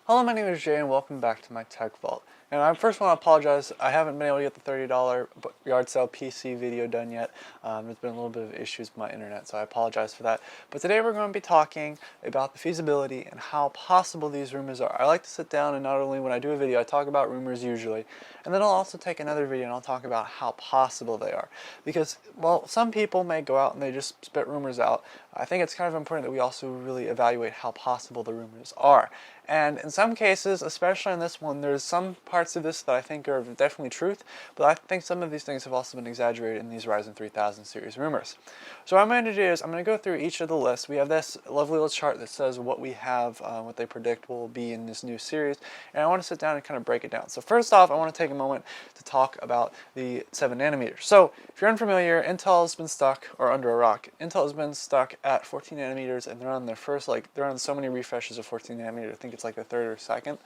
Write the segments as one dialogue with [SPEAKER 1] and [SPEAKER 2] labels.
[SPEAKER 1] Hello, my name is Jay and welcome back to my Tech Vault. And I first want to apologize, I haven't been able to get the $30 yard sale PC video done yet. There's been a little bit of issues with my internet, so I apologize for that. But today we're going to be talking about the feasibility and how possible these rumors are. I like to sit down and not only when I do a video, I talk about rumors usually, and then I'll also take another video and I'll talk about how possible they are. Because, well, some people may go out and they just spit rumors out. I think it's kind of important that we also really evaluate how possible the rumors are. And in some cases, especially in this one, there's some parts of this that I think are definitely truth, but I think some of these things have also been exaggerated in these Ryzen 3000 series rumors. So what I'm going to do is I'm going to go through each of the lists. We have this lovely little chart that says what we have, what they predict will be in this new series, and I want to sit down and kind of break it down. So first off, I want to take a moment to talk about the 7 nanometers. So if you're unfamiliar, Intel has been stuck, or under a rock, Intel has been stuck at 14 nanometers, and they're on their first, they're on so many refreshes of 14 nanometer. I think it's like the third or second,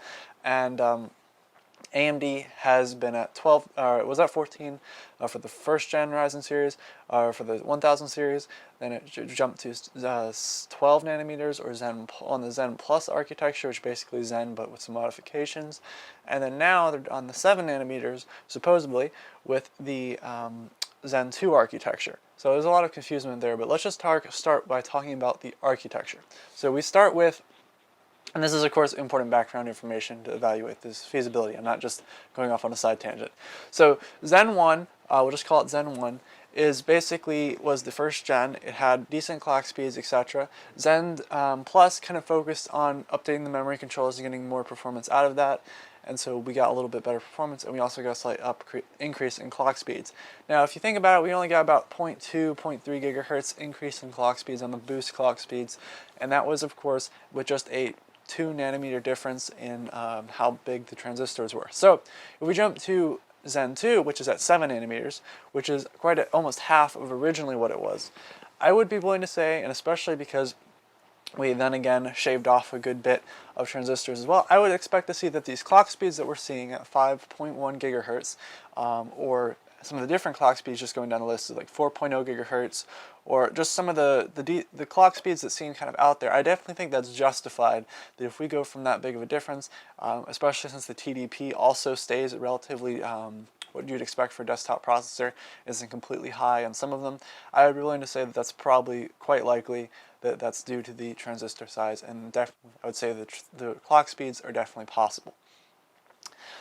[SPEAKER 1] and AMD has been at 12, it was at 14 for the first gen Ryzen series, for the 1000 series, then it jumped to 12 nanometers or Zen on the Zen Plus architecture, which is basically Zen but with some modifications, and then now they're on the 7 nanometers, supposedly, with the Zen 2 architecture. So there's a lot of confusion there, but let's just start by talking about the architecture. So we start with, and this is of course important background information to evaluate this feasibility. I'm not just going off on a side tangent. So Zen 1, we'll just call it Zen 1, was the first gen. It had decent clock speeds, etc. Zen Plus kind of focused on updating the memory controllers and getting more performance out of that. And so we got a little bit better performance, and we also got a slight increase in clock speeds. Now, if you think about it, we only got about 0.2, 0.3 gigahertz increase in clock speeds on the boost clock speeds, and that was, of course, with just a 2 nanometer difference in how big the transistors were. So if we jump to Zen 2, which is at 7 nanometers, which is almost half of originally what it was, I would be willing to say, and especially because we then again shaved off a good bit of transistors as well, I would expect to see that these clock speeds that we're seeing at 5.1 gigahertz, or some of the different clock speeds just going down the list is like 4.0 gigahertz, or just some of the clock speeds that seem kind of out there. I definitely think that's justified, that if we go from that big of a difference, especially since the TDP also stays at relatively what you'd expect for a desktop processor, isn't completely high on some of them, I would be willing to say that that's probably quite likely that that's due to the transistor size, and definitely I would say that the clock speeds are definitely possible.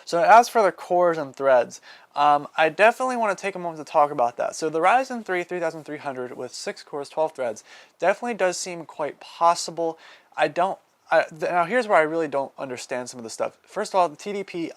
[SPEAKER 1] So as for the cores and threads, I definitely want to take a moment to talk about that. So the Ryzen 3 3300 with 6 cores, 12 threads definitely does seem quite possible. Now here's where I really don't understand some of the stuff. First of all, the TDP,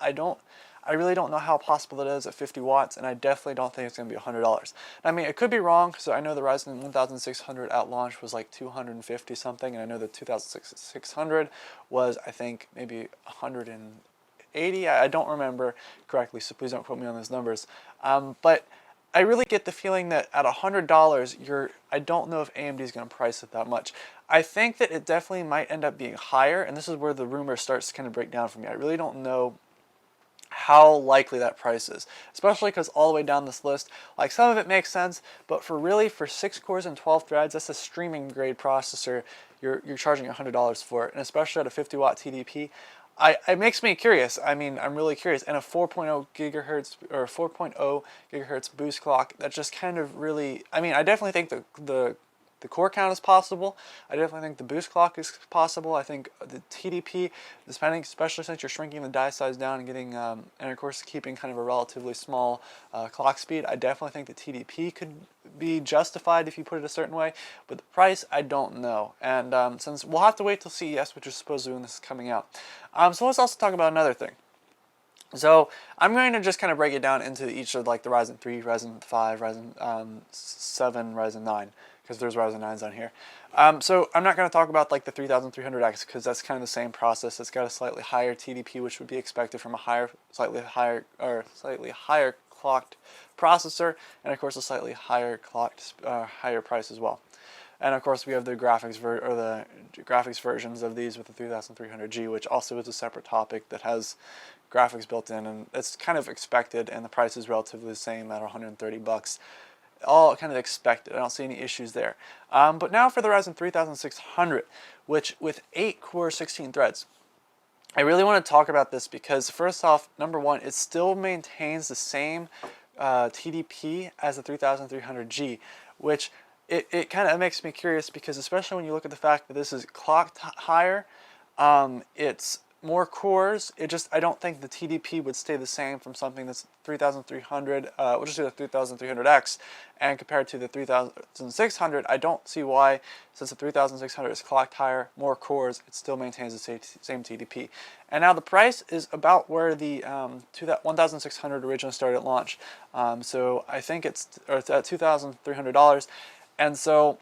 [SPEAKER 1] I really don't know how possible it is at 50 watts, and I definitely don't think it's going to be $100. I mean, it could be wrong, because I know the Ryzen 1600 at launch was like 250 something, and I know the 2600 was, I think, maybe 180. I don't remember correctly, so please don't quote me on those numbers. But I really get the feeling that at $100, I don't know if AMD is going to price it that much. I think that it definitely might end up being higher, and this is where the rumor starts to kind of break down for me. I really don't know how likely that price is, especially because all the way down this list, like, some of it makes sense, but for 6 cores and 12 threads, that's a streaming grade processor. You're charging $100 for it, and especially at a 50 watt TDP. It makes me curious. I mean, I'm really curious. And a 4.0 gigahertz or 4.0 gigahertz boost clock, that just kind of really, I mean, I definitely think the core count is possible. I definitely think the boost clock is possible. I think the TDP, especially since you're shrinking the die size down and getting, and of course keeping kind of a relatively small clock speed, I definitely think the TDP could be justified if you put it a certain way. But the price, I don't know. And since we'll have to wait till CES, which is supposed to when this is coming out. So let's also talk about another thing. So I'm going to just kind of break it down into each of like the Ryzen 3, Ryzen 5, Ryzen 7, Ryzen 9. Because there's Ryzen 9s on here. So I'm not going to talk about like the 3300X, because that's kind of the same process. It's got a slightly higher TDP, which would be expected from a slightly higher clocked processor, and of course a slightly higher clocked, higher price as well. And of course we have the graphics versions of these with the 3300G, which also is a separate topic that has graphics built in, and it's kind of expected, and the price is relatively the same at $130. All kind of expected. I don't see any issues there. But now for the Ryzen 3600, which with 8 core, 16 threads. I really want to talk about this because first off, number one, it still maintains the same TDP as the 3300G, which it kind of makes me curious because especially when you look at the fact that this is clocked higher, it's more cores. I don't think the TDP would stay the same from something that's 3300, we'll just do the 3300X, and compared to the 3600, I don't see why, since the 3600 is clocked higher, more cores, it still maintains the same TDP. And now the price is about where the 1600 originally started at launch. So I think it's at $2,300. And so,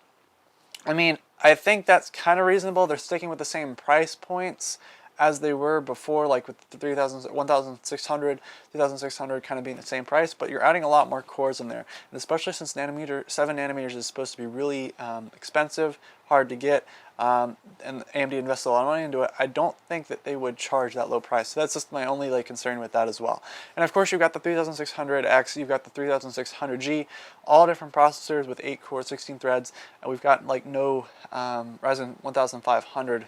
[SPEAKER 1] I mean, I think that's kind of reasonable. They're sticking with the same price points as they were before, like with the 1600, 2600 kind of being the same price, but you're adding a lot more cores in there. And especially since 7 nanometers is supposed to be really expensive, hard to get, and AMD invested a lot of money into it, I don't think that they would charge that low price. So that's just my only concern with that as well. And of course you've got the 3600X, you've got the 3600G, all different processors with 8 cores, 16 threads, and we've got no Ryzen 1500.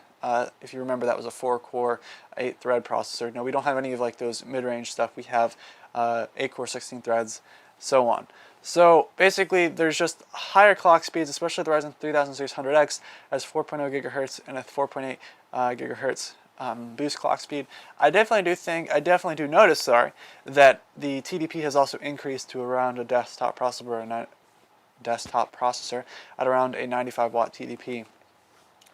[SPEAKER 1] If you remember, that was a 4-core, 8-thread processor. No, we don't have any of those mid-range stuff. We have 8-core, 16 threads, so on. So basically, there's just higher clock speeds, especially the Ryzen 3600X has 4.0 gigahertz and a 4.8 gigahertz boost clock speed. I definitely do notice, that the TDP has also increased to around a desktop processor at around a 95 watt TDP.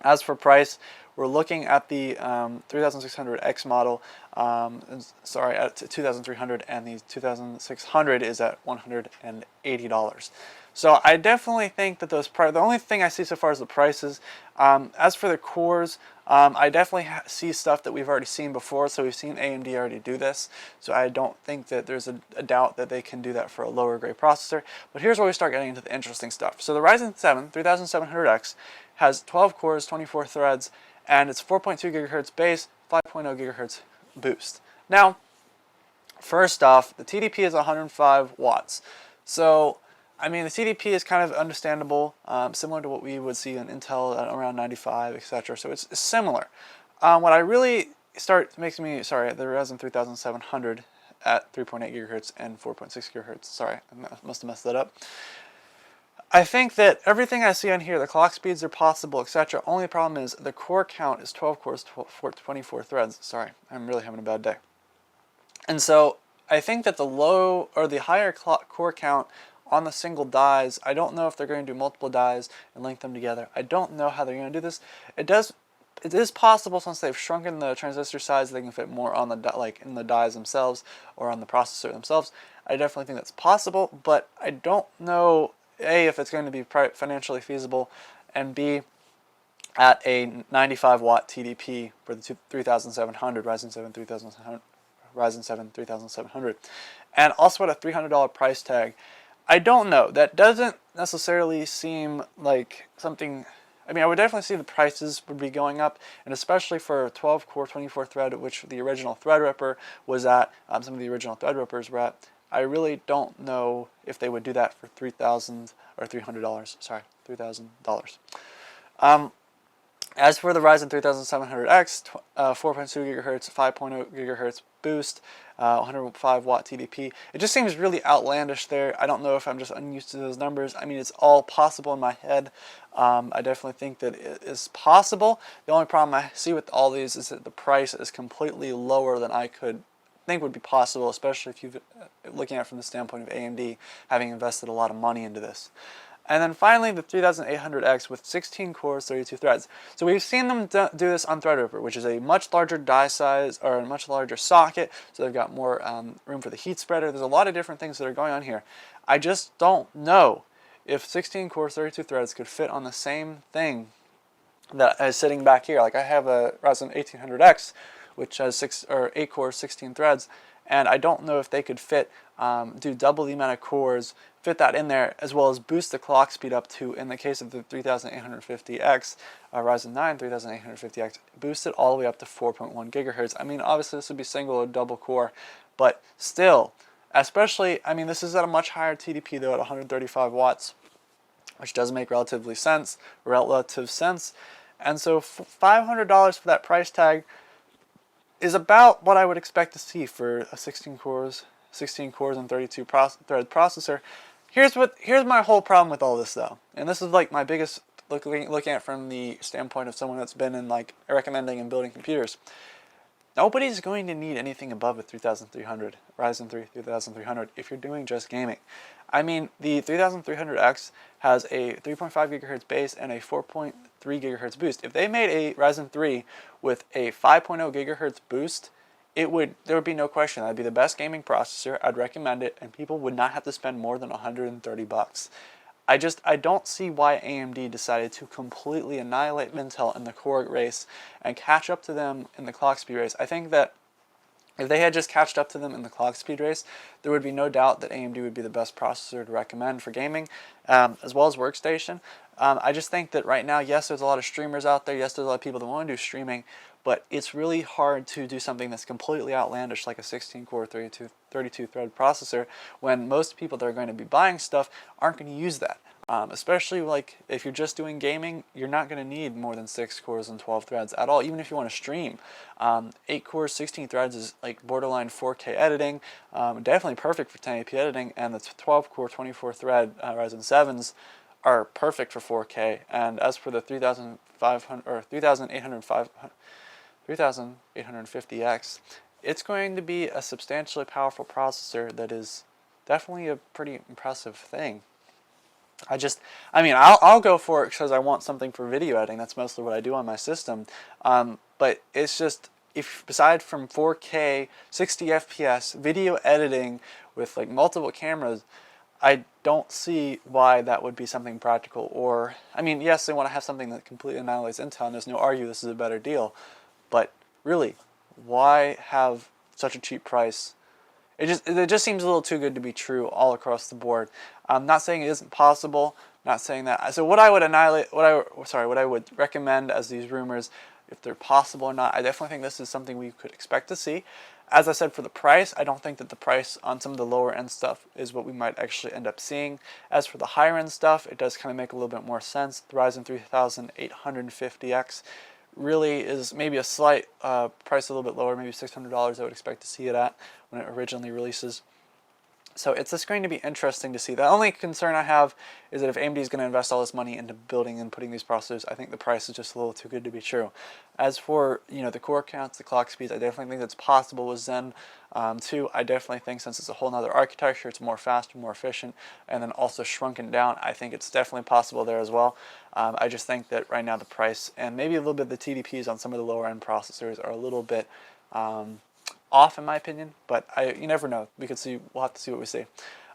[SPEAKER 1] As for price, we're looking at the 3600X model, at 2300, and the 2600 is at $180. So I definitely think that the only thing I see so far is the prices. As for the cores, I definitely see stuff that we've already seen before, so we've seen AMD already do this, so I don't think that there's a doubt that they can do that for a lower grade processor. But here's where we start getting into the interesting stuff. So the Ryzen 7 3700X has 12 cores, 24 threads, and it's 4.2 gigahertz base, 5.0 gigahertz boost. Now, first off, the TDP is 105 watts. So, I mean, the TDP is kind of understandable, similar to what we would see in Intel at around 95, etc. So it's similar. What I really makes me, the Ryzen 3700 at 3.8 gigahertz and 4.6 gigahertz. Sorry, I must have messed that up. I think that everything I see on here, the clock speeds are possible, etc. Only problem is the core count is 12 cores, 24 threads. Sorry, I'm really having a bad day. And so I think that the higher core count on the single dies, I don't know if they're going to do multiple dies and link them together. I don't know how they're going to do this. It is possible, since they've shrunken the transistor size, they can fit more on the in the dies themselves or on the processor themselves. I definitely think that's possible, but I don't know A, if it's going to be financially feasible, and B, at a 95 watt TDP for the 3700 Ryzen 7 3700, and also at a $300 price tag. I don't know. That doesn't necessarily seem like something. I mean, I would definitely see the prices would be going up, and especially for a 12-core, 24-thread, which the original Threadripper was at, some of the original Threadrippers were at. I really don't know if they would do that for $3,000 or $300. Sorry, $3,000. As for the Ryzen 3700X, 4.2 gigahertz, 5.0 gigahertz boost, 105 watt TDP. It just seems really outlandish there. I don't know if I'm just unused to those numbers. I mean, it's all possible in my head. I definitely think that it is possible. The only problem I see with all these is that the price is completely lower than I could think would be possible, especially if you're looking at it from the standpoint of AMD having invested a lot of money into this. And then finally, the 3800X with 16 cores, 32 threads. So we've seen them do this on Threadripper, which is a much larger die size, or a much larger socket, so they've got more room for the heat spreader. There's a lot of different things that are going on here. I just don't know if 16 cores, 32 threads could fit on the same thing that is sitting back here. Like I have a Ryzen 1800X, which has 8 cores, 16 threads, and I don't know if they could fit, do double the amount of cores, fit that in there, as well as boost the clock speed up to, in the case of the 3850X, Ryzen 9 3850X, boost it all the way up to 4.1 gigahertz. I mean, obviously this would be single or double core, but still, especially, I mean, this is at a much higher TDP though, at 135 watts, which does make relative sense. And so $500 for that price tag, is about what I would expect to see for a 16 cores and 32 thread processor. Here's my whole problem with all this though, and this is like my biggest looking at it from the standpoint of someone that's been in like recommending and building computers. Nobody's going to need anything above a 3300 Ryzen 3 3300 if you're doing just gaming. I mean, the 3300X has a 3.5 gigahertz base and a 4.3 gigahertz boost. If they made a Ryzen 3 with a 5.0 gigahertz boost, there would be no question that'd be the best gaming processor. I'd recommend it, and people would not have to spend more than $130. I don't see why AMD decided to completely annihilate Intel in the core race and catch up to them in the clock speed race. I think that if they had just catched up to them in the clock speed race, there would be no doubt that AMD would be the best processor to recommend for gaming, as well as workstation. I just think that right now, yes, there's a lot of streamers out there. Yes, there's a lot of people that want to do streaming, but it's really hard to do something that's completely outlandish like a 16-core 32-thread processor when most people that are going to be buying stuff aren't going to use that. Especially like if you're just doing gaming, you're not going to need more than 6 cores and 12 threads at all, even if you want to stream. 8 cores, 16 threads is like borderline 4K editing, definitely perfect for 1080p editing, and the 12-core 24-thread Ryzen 7s are perfect for 4K. And as for the 3850X, it's going to be a substantially powerful processor that is definitely a pretty impressive thing. I mean, I'll go for it because I want something for video editing. That's mostly what I do on my system. But it's just, aside from 4K, 60 FPS, video editing with like multiple cameras, I don't see why that would be something practical. Or, I mean, yes, they want to have something that completely annihilates Intel, and there's no argue this is a better deal. But really, why have such a cheap price? It just seems a little too good to be true all across the board. I'm not saying it isn't possible. Not saying that. So what I would recommend as these rumors, if they're possible or not, I definitely think this is something we could expect to see. As I said, for the price, I don't think that the price on some of the lower end stuff is what we might actually end up seeing. As for the higher end stuff, it does kind of make a little bit more sense. The Ryzen 3850X really is maybe a slight price a little bit lower, maybe $600 I would expect to see it at when it originally releases. So it's just going to be interesting to see. The only concern I have is that if AMD is going to invest all this money into building and putting these processors, I think the price is just a little too good to be true. As for the core counts, the clock speeds, I definitely think that's possible with Zen 2. I definitely think since it's a whole other architecture, it's more faster, more efficient, and then also shrunken down. I think it's definitely possible there as well. I just think that right now the price and maybe a little bit of the TDPs on some of the lower end processors are a little bit off in my opinion, but you never know. We'll have to see what we see.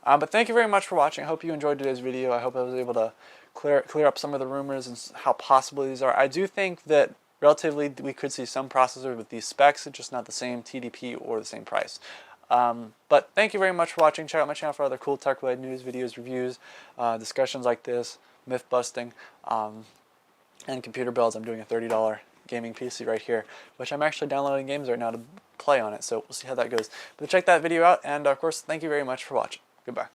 [SPEAKER 1] But thank you very much for watching. I hope you enjoyed today's video. I hope I was able to clear up some of the rumors and how possible these are. I do think that relatively we could see some processors with these specs, just not the same TDP or the same price. But thank you very much for watching. Check out my channel for other cool tech-related news, videos, reviews, discussions like this, myth busting, and computer builds. I'm doing a $30 gaming PC right here, which I'm actually downloading games right now to play on it, so we'll see how that goes. But check that video out, and of course, thank you very much for watching. Goodbye.